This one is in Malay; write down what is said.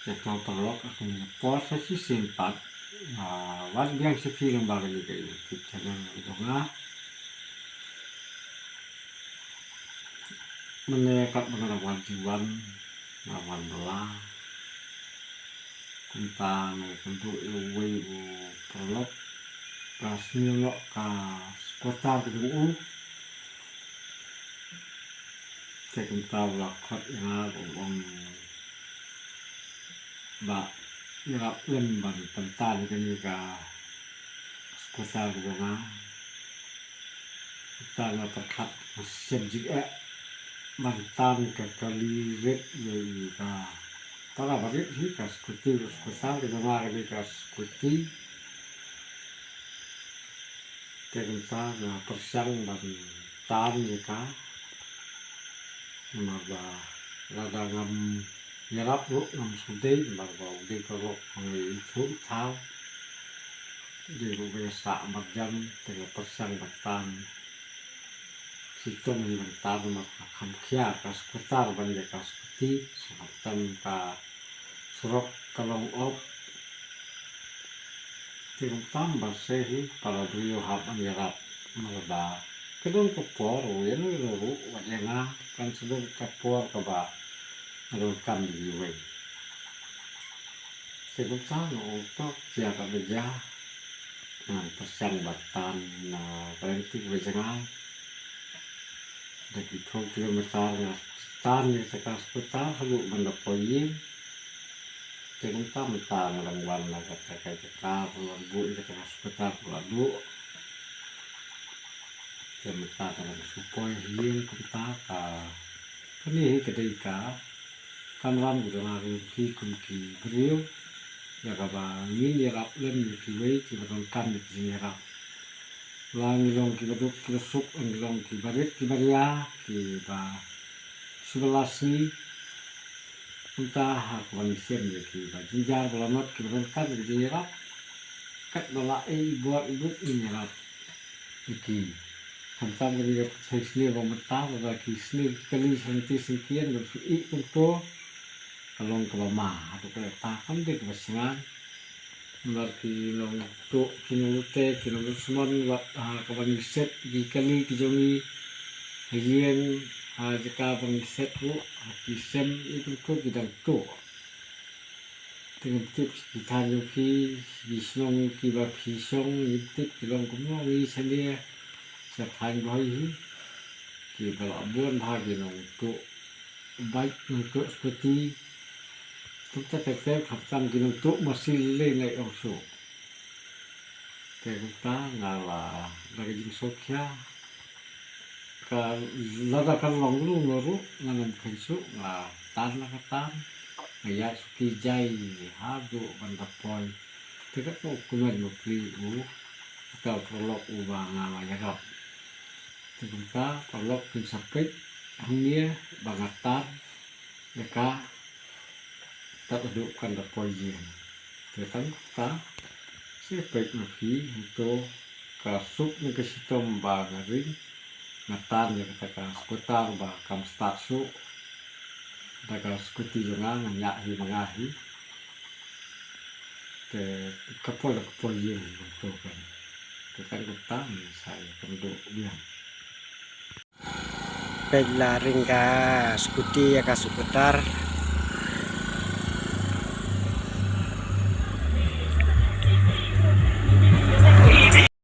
Então coloca com posa si simpat wan biang si film bagai ni kayu YouTube channel itu nga menekat mengenai jiwan lawan belah tentang tentu iwe perlok kasih lo ka kota gedung tentang lakat yang ba irap lem ban pentan kan ka kota gedung kita nggak terkat mesin juga mantan kekali red juga tara bagi sih kas kuti kota gedung lagi kas kuti kita nggak persang ban tan juga maga lada ngam yarap lu ngam sudai maga di kalau ngi phun thao di lu biasa marjan tega persang batan situ ni batan maka kham khia kas kutar ban de kas kuti samatan ka surok kalong op tingum tambah sehi kalau beliau hapan yarap maga kedung kepor yang lu wajena kan sedung kepor keba ngerukan di we sebut sana untuk siapa beja pesan batan kalian itu bejengan dari 2 kilometer tan yang sekas putar lalu mendapoyin sebut sama tan rangwan lah kata bulan bu itu sekas putar lalu sebentar dalam supaya hilang kita ini ketika kamram udah ngaruh ki kunki beliau ya kabar ini yarap lem kiwei kibarkan di sini yarap lang long kibaduk kibasuk long kibarit kibaria kiba subelasi entah aku manusia ni kiba jinjar belamat kibarkan di sini yarap kat balai buat ibu ini yarap iki tentang dia sini pemerintah bagi sini kali senti sekian bersuik untuk kalau ke mama atau ke takkan deh kebesingan berarti long tu kini lute kini lusuman buat kawan set di kali kijongi hajian jika pengset tu kisem itu tu kita tu dengan tips kita nyuki bisong kiba pisong tip kilong kumno wi sendiri sepan boy kiba abun hagi long tu baik untuk seperti kita tetap hakam gini untuk masih lelai also. Kita ngalah dari jinsoknya, kalau lada kan longu noru nganam kensu lah tan lah tan, ya suki jai hadu bandapoy. Kita tu kumen mukli atau perlok ubah ngalah yarap. Kita perlok pinsapit hanya bangatan, mereka tak dudukkan dapoyin. Kita sepet nafi untuk kasuk ni kesitom bagarin ngatan ya kita skutar ba kam statsu daga skuti junga nyahi mangahi ke kapol dapoyin untuk kan kita saya penduk biang pelaring ka skuti ya ka skutar